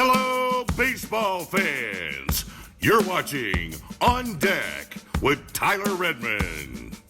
Hello, baseball fans. You're watching On Deck with Tyler Redmond.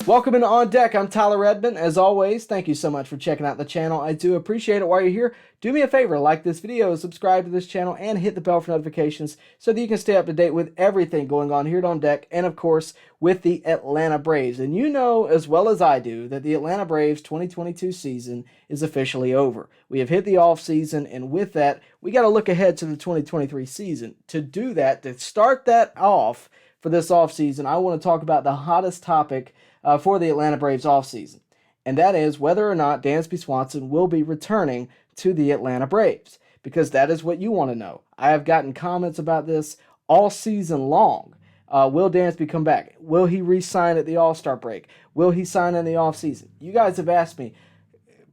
Welcome into On Deck. I'm Tyler Redmond. As always, thank you so much for checking out the channel. I do appreciate it while you're here. Do me a favor, like this video, subscribe to this channel, and hit the bell for notifications so that you can stay up to date with everything going on here at On Deck and, of course, with the Atlanta Braves. And you know as well as I do that the Atlanta Braves 2022 season is officially over. We have hit the off season, and with that, we got to look ahead to the 2023 season. To do that, to start that off for this off season, I want to talk about the hottest topic for the Atlanta Braves offseason, and that is whether or not Dansby Swanson will be returning to the Atlanta Braves, because that is what you want to know. I have gotten comments about this all season long. Will Dansby come back? Will he re-sign at the All-Star break? Will he sign in the offseason? You guys have asked me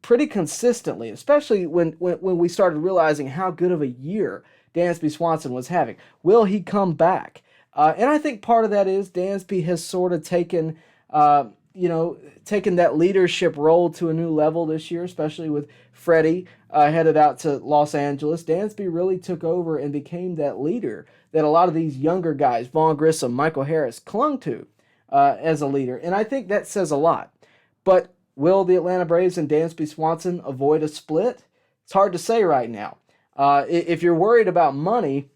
pretty consistently, especially when we started realizing how good of a year Dansby Swanson was having. Will he come back? And I think part of that is Dansby has sort of taken that leadership role to a new level this year, especially with Freddie headed out to Los Angeles. Dansby really took over and became that leader that a lot of these younger guys, Vaughn Grissom, Michael Harris, clung to as a leader. And I think that says a lot. But will the Atlanta Braves and Dansby Swanson avoid a split? It's hard to say right now. If you're worried about money,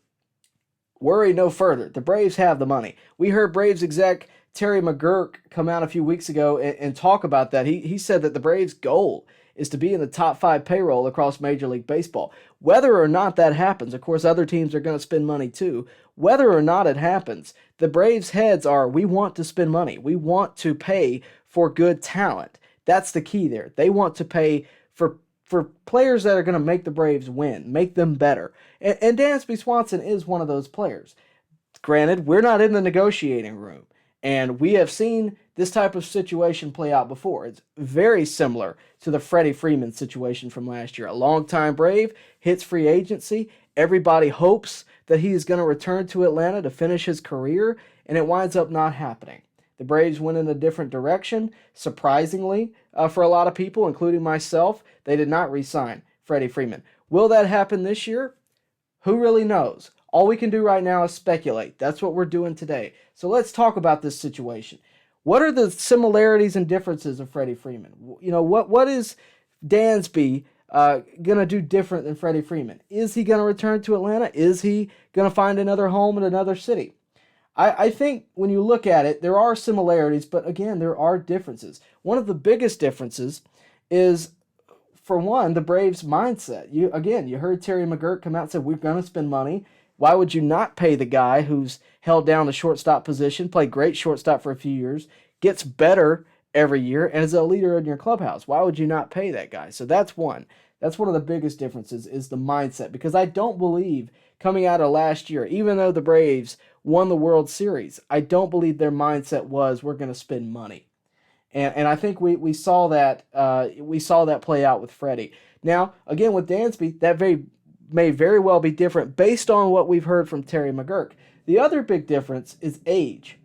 worry no further. The Braves have the money. We heard Braves exec Terry McGurk come out a few weeks ago and talk about that. He said that the Braves' goal is to be in the top 5 payroll across Major League Baseball. Whether or not that happens, of course, other teams are going to spend money too. Whether or not it happens, the Braves' heads are, we want to spend money. We want to pay for good talent. That's the key there. They want to pay for players that are going to make the Braves win, make them better. And Dansby Swanson is one of those players. Granted, we're not in the negotiating room. And we have seen this type of situation play out before. It's very similar to the Freddie Freeman situation from last year. A longtime Brave hits free agency. Everybody hopes that he is going to return to Atlanta to finish his career, and it winds up not happening. The Braves went in a different direction. Surprisingly, for a lot of people, including myself, they did not re-sign Freddie Freeman. Will that happen this year? Who really knows? All we can do right now is speculate. That's what we're doing today. So let's talk about this situation. What are the similarities and differences of Freddie Freeman? You know, what is Dansby going to do different than Freddie Freeman? Is he going to return to Atlanta? Is he going to find another home in another city? I think when you look at it, there are similarities, but again, there are differences. One of the biggest differences is, for one, the Braves' mindset. You heard Terry McGurk come out and say, we're going to spend money. Why would you not pay the guy who's held down the shortstop position, played great shortstop for a few years, gets better every year, and is a leader in your clubhouse? Why would you not pay that guy? So that's one. That's one of the biggest differences is the mindset. Because I don't believe coming out of last year, even though the Braves won the World Series, I don't believe their mindset was we're going to spend money. And I think we saw that play out with Freddie. Now, again, with Dansby, that may very well be different based on what we've heard from Terry McGurk. The other big difference is age.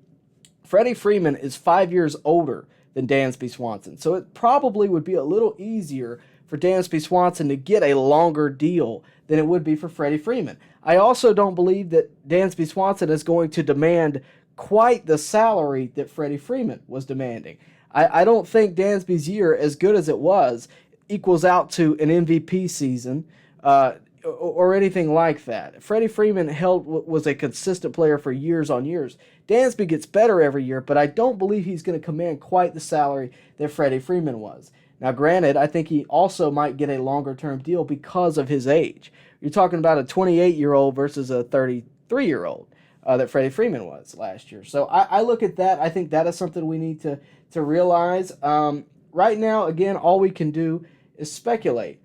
Freddie Freeman is 5 years older than Dansby Swanson, so it probably would be a little easier for Dansby Swanson to get a longer deal than it would be for Freddie Freeman. I also don't believe that Dansby Swanson is going to demand quite the salary that Freddie Freeman was demanding. I don't think Dansby's year, as good as it was, equals out to an MVP season, or anything like that. Freddie Freeman was a consistent player for years on years. Dansby gets better every year, but I don't believe he's going to command quite the salary that Freddie Freeman was. Now, granted, I think he also might get a longer-term deal because of his age. You're talking about a 28-year-old versus a 33-year-old that Freddie Freeman was last year. So I look at that. I think that is something we need to realize. Right now, again, all we can do is speculate.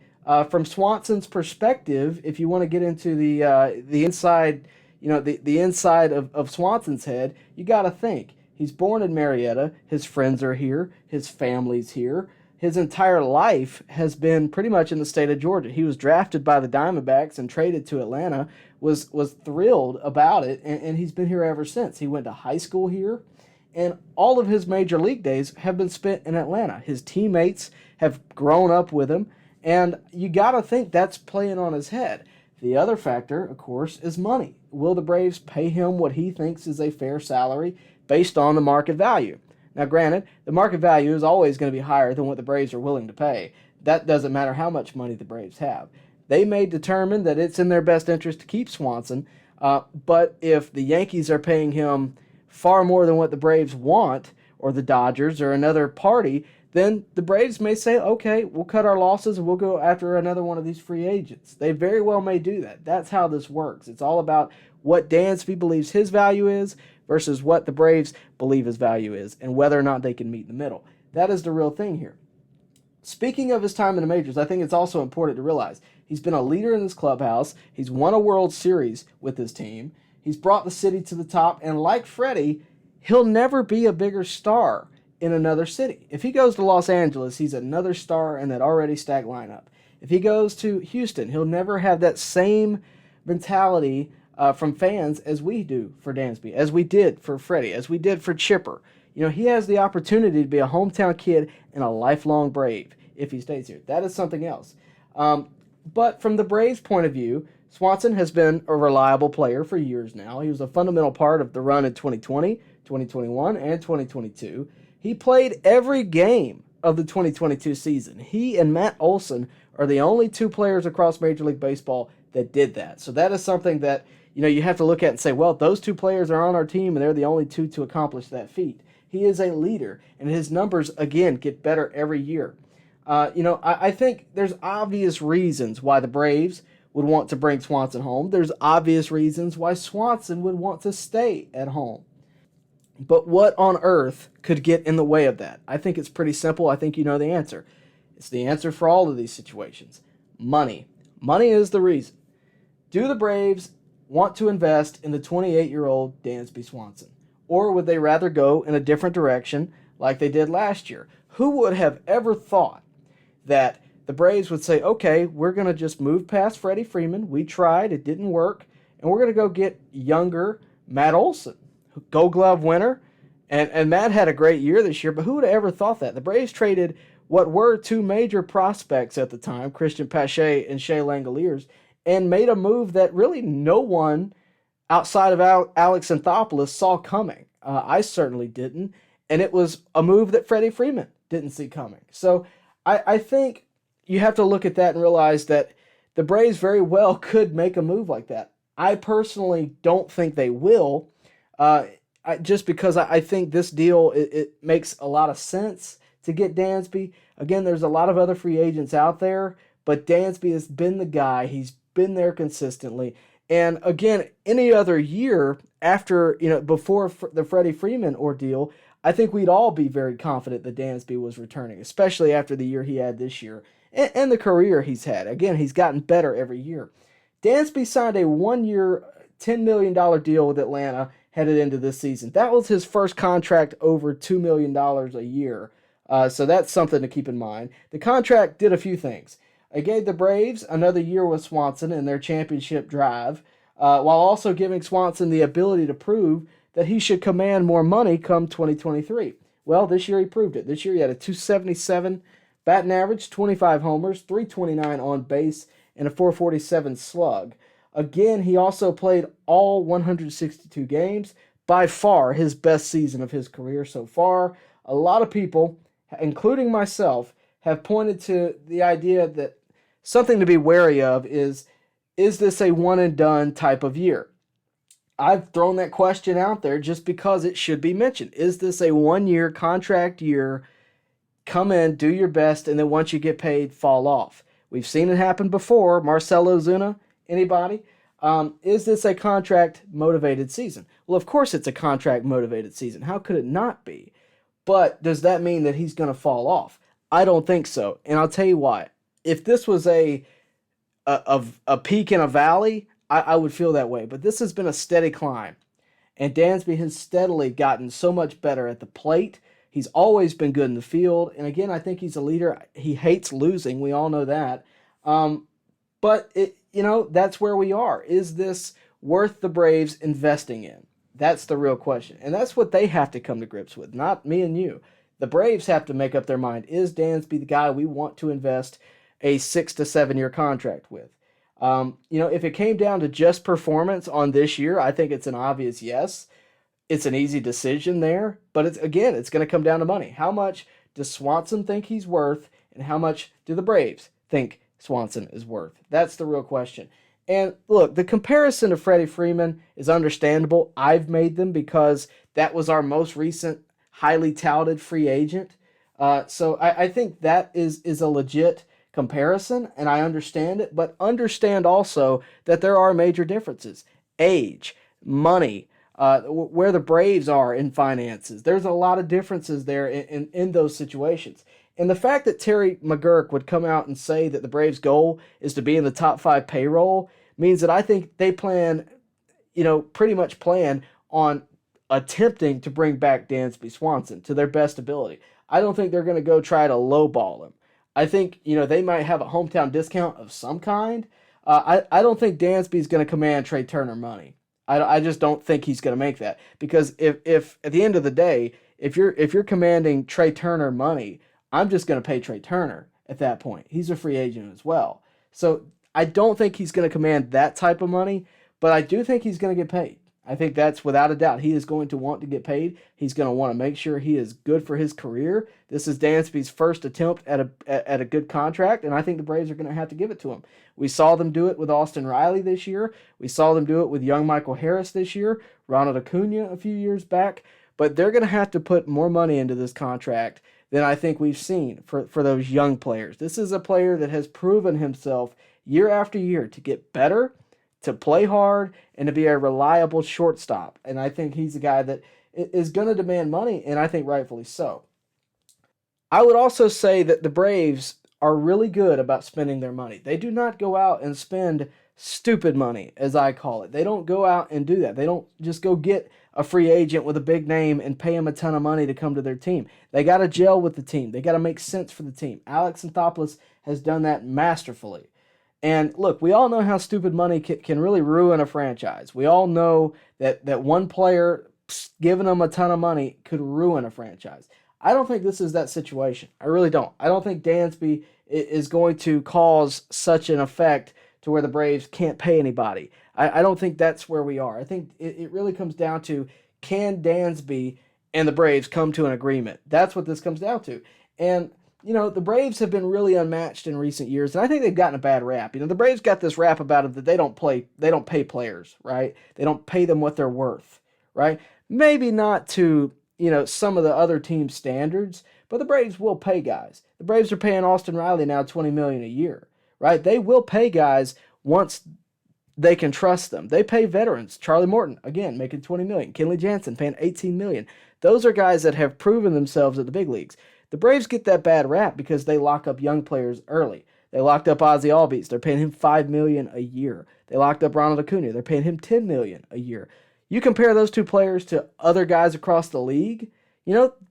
From Swanson's perspective, if you want to get into the inside, the inside of Swanson's head, you got to think. He's born in Marietta. His friends are here. His family's here. His entire life has been pretty much in the state of Georgia. He was drafted by the Diamondbacks and traded to Atlanta, was thrilled about it, and he's been here ever since. He went to high school here, and all of his major league days have been spent in Atlanta. His teammates have grown up with him, And you got to think that's playing on his head. The other factor, of course, is money. Will the Braves pay him what he thinks is a fair salary based on the market value? Now, granted, the market value is always going to be higher than what the Braves are willing to pay. That doesn't matter how much money the Braves have. They may determine that it's in their best interest to keep Swanson, but if the Yankees are paying him far more than what the Braves want, or the Dodgers, or another party, then the Braves may say, okay, we'll cut our losses and we'll go after another one of these free agents. They very well may do that. That's how this works. It's all about what Dansby believes his value is versus what the Braves believe his value is, and whether or not they can meet in the middle. That is the real thing here. Speaking of his time in the majors, I think it's also important to realize he's been a leader in this clubhouse. He's won a World Series with his team. He's brought the city to the top, and like Freddie, he'll never be a bigger star in another city. If he goes to Los Angeles, he's another star in that already stacked lineup. If he goes to Houston, he'll never have that same mentality from fans as we do for Dansby, as we did for Freddie, as we did for Chipper. You know, he has the opportunity to be a hometown kid and a lifelong Brave if he stays here. That is something else. But from the Braves' point of view, Swanson has been a reliable player for years now. He was a fundamental part of the run in 2020, 2021, and 2022. He played every game of the 2022 season. He and Matt Olson are the only two players across Major League Baseball that did that. So that is something that, you know, you have to look at and say, well, those two players are on our team and they're the only two to accomplish that feat. He is a leader, and his numbers, again, get better every year. I think there's obvious reasons why the Braves would want to bring Swanson home. There's obvious reasons why Swanson would want to stay at home. But what on earth could get in the way of that? I think it's pretty simple. I think you know the answer. It's the answer for all of these situations. Money. Money is the reason. Do the Braves want to invest in the 28-year-old Dansby Swanson? Or would they rather go in a different direction like they did last year? Who would have ever thought that the Braves would say, okay, we're going to just move past Freddie Freeman. We tried. It didn't work. And we're going to go get younger Matt Olson, Gold Glove winner. And Matt had a great year this year, but who would have ever thought that? The Braves traded what were two major prospects at the time, Christian Pache and Shea Langoliers, and made a move that really no one outside of Alex Anthopoulos saw coming. I certainly didn't. And it was a move that Freddie Freeman didn't see coming. So I think you have to look at that and realize that the Braves very well could make a move like that. I personally don't think they will, just because I think this deal, it makes a lot of sense to get Dansby. Again, there's a lot of other free agents out there, but Dansby has been the guy. He's been there consistently. And again, any other year after, before the Freddie Freeman ordeal, I think we'd all be very confident that Dansby was returning, especially after the year he had this year and the career he's had. Again, he's gotten better every year. Dansby signed a 1-year, $10 million deal with Atlanta headed into this season. That was his first contract over $2 million a year. So that's something to keep in mind. The contract did a few things. It gave the Braves another year with Swanson in their championship drive, while also giving Swanson the ability to prove that he should command more money come 2023. Well, this year he proved it. This year he had a .277 batting average, 25 homers, .329 on base, and a .447 slug. Again, he also played all 162 games, by far his best season of his career so far. A lot of people, including myself, have pointed to the idea that something to be wary of is this a one-and-done type of year? I've thrown that question out there just because it should be mentioned. Is this a one-year contract year? Come in, do your best, and then once you get paid, fall off. We've seen it happen before. Marcelo Zuna, anybody? Is this a contract-motivated season? Well, of course it's a contract-motivated season. How could it not be? But does that mean that he's going to fall off? I don't think so, and I'll tell you why. If this was a peak in a valley, I would feel that way. But this has been a steady climb, and Dansby has steadily gotten so much better at the plate. He's always been good in the field, and again, I think he's a leader. He hates losing. We all know that. But that's where we are. Is this worth the Braves investing in? That's the real question, and that's what they have to come to grips with, not me and you. The Braves have to make up their mind. Is Dansby the guy we want to invest a 6 to 7 year contract with. If it came down to just performance on this year, I think it's an obvious yes. It's an easy decision there, but it's going to come down to money. How much does Swanson think he's worth, and how much do the Braves think Swanson is worth? That's the real question. And look, the comparison to Freddie Freeman is understandable. I've made them because that was our most recent highly touted free agent. So I think that is a legit comparison, and I understand it, but understand also that there are major differences. Age, money, where the Braves are in finances. There's a lot of differences there in those situations. And the fact that Terry McGuirk would come out and say that the Braves' goal is to be in the top 5 payroll means that I think they pretty much plan on attempting to bring back Dansby Swanson to their best ability. I don't think they're going to go try to lowball him. I think, they might have a hometown discount of some kind. I don't think Dansby's going to command Trey Turner money. I just don't think he's going to make that, because if at the end of the day, if you're commanding Trey Turner money, I'm just going to pay Trey Turner at that point. He's a free agent as well. So I don't think he's going to command that type of money, but I do think he's going to get paid. I think that's without a doubt. He is going to want to get paid. He's going to want to make sure he is good for his career. This is Dansby's first attempt at a good contract, and I think the Braves are going to have to give it to him. We saw them do it with Austin Riley this year. We saw them do it with young Michael Harris this year, Ronald Acuna a few years back. But they're going to have to put more money into this contract than I think we've seen for those young players. This is a player that has proven himself year after year to get better, to play hard, and to be a reliable shortstop. And I think he's a guy that is going to demand money, and I think rightfully so. I would also say that the Braves are really good about spending their money. They do not go out and spend stupid money, as I call it. They don't go out and do that. They don't just go get a free agent with a big name and pay him a ton of money to come to their team. They got to gel with the team. They got to make sense for the team. Alex Anthopoulos has done that masterfully. And look, we all know how stupid money can really ruin a franchise. We all know that one player giving them a ton of money could ruin a franchise. I don't think this is that situation. I really don't. I don't think Dansby is going to cause such an effect to where the Braves can't pay anybody. I don't think that's where we are. I think it really comes down to, can Dansby and the Braves come to an agreement? That's what this comes down to. And the Braves have been really unmatched in recent years, and I think they've gotten a bad rap. The Braves got this rap about it that they don't pay players, right? They don't pay them what they're worth, right? Maybe not to, some of the other team standards, but the Braves will pay guys. The Braves are paying Austin Riley now $20 million a year, right? They will pay guys once they can trust them. They pay veterans. Charlie Morton, again, making $20 million. Kenley Jansen paying $18 million. Those are guys that have proven themselves at the big leagues. The Braves get that bad rap because they lock up young players early. They locked up Ozzie Albies. They're paying him $5 million a year. They locked up Ronald Acuna. They're paying him $10 million a year. You compare those two players to other guys across the league,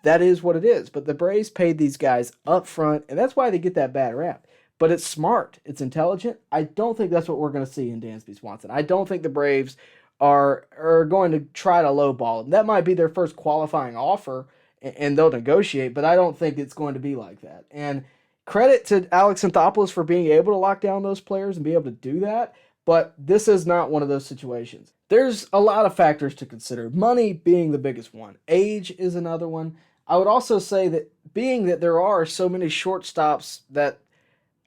that is what it is. But the Braves paid these guys up front, and that's why they get that bad rap. But it's smart. It's intelligent. I don't think that's what we're going to see in Dansby Swanson. I don't think the Braves are going to try to lowball him. That might be their first qualifying offer, and they'll negotiate, but I don't think it's going to be like that. And credit to Alex Anthopoulos for being able to lock down those players and be able to do that, but this is not one of those situations. There's a lot of factors to consider, money being the biggest one. Age is another one. I would also say that being that there are so many shortstops that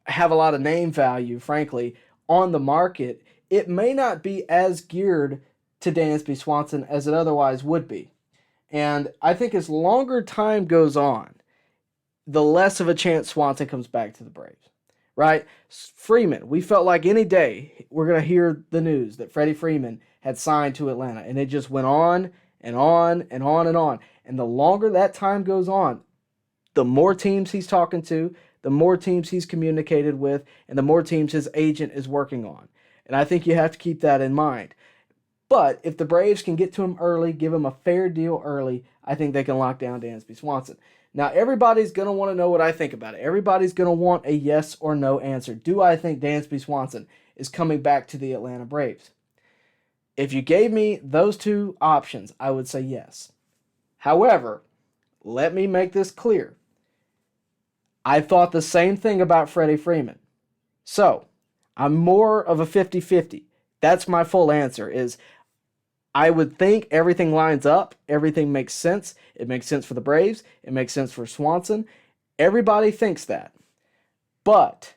have a lot of name value, frankly, on the market, it may not be as geared to Dansby Swanson as it otherwise would be. And I think as longer time goes on, the less of a chance Swanson comes back to the Braves, right? Freeman, we felt like any day we're going to hear the news that Freddie Freeman had signed to Atlanta, and it just went on and on and on and on. And the longer that time goes on, the more teams he's talking to, the more teams he's communicated with, and the more teams his agent is working on. And I think you have to keep that in mind. But if the Braves can get to him early, give him a fair deal early, I think they can lock down Dansby Swanson. Now, everybody's going to want to know what I think about it. Everybody's going to want a yes or no answer. Do I think Dansby Swanson is coming back to the Atlanta Braves? If you gave me those two options, I would say yes. However, let me make this clear. I thought the same thing about Freddie Freeman. So, I'm more of a 50-50. That's my full answer is I would think everything lines up. Everything makes sense. It makes sense for the Braves. It makes sense for Swanson. Everybody thinks that. But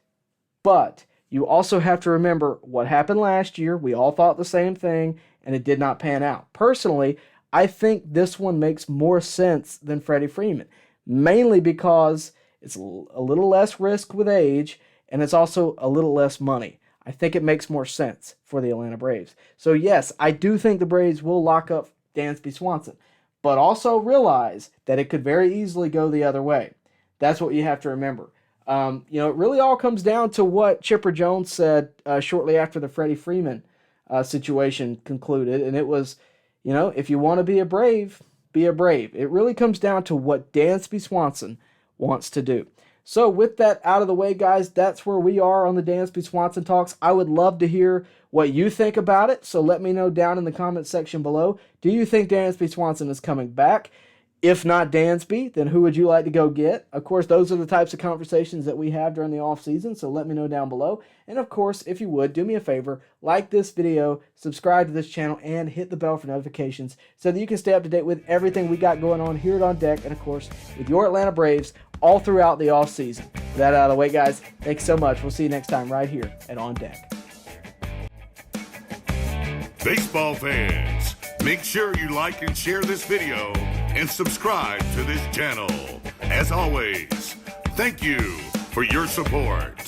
you also have to remember what happened last year. We all thought the same thing, and it did not pan out. Personally, I think this one makes more sense than Freddie Freeman, mainly because it's a little less risk with age, and it's also a little less money. I think it makes more sense for the Atlanta Braves. So yes, I do think the Braves will lock up Dansby Swanson, but also realize that it could very easily go the other way. That's what you have to remember. It really all comes down to what Chipper Jones said shortly after the Freddie Freeman situation concluded, and it was, if you want to be a Brave, be a Brave. It really comes down to what Dansby Swanson wants to do. So with that out of the way, guys, that's where we are on the Dansby Swanson talks. I would love to hear what you think about it, so let me know down in the comment section below. Do you think Dansby Swanson is coming back? If not Dansby, then who would you like to go get? Of course, those are the types of conversations that we have during the off season, so let me know down below. And of course, if you would, do me a favor, like this video, subscribe to this channel, and hit the bell for notifications so that you can stay up to date with everything we got going on here at On Deck, and of course, with your Atlanta Braves all throughout the off season. With that out of the way, guys, thanks so much. We'll see you next time right here at On Deck. Baseball fans, make sure you like and share this video and subscribe to this channel. As always, thank you for your support.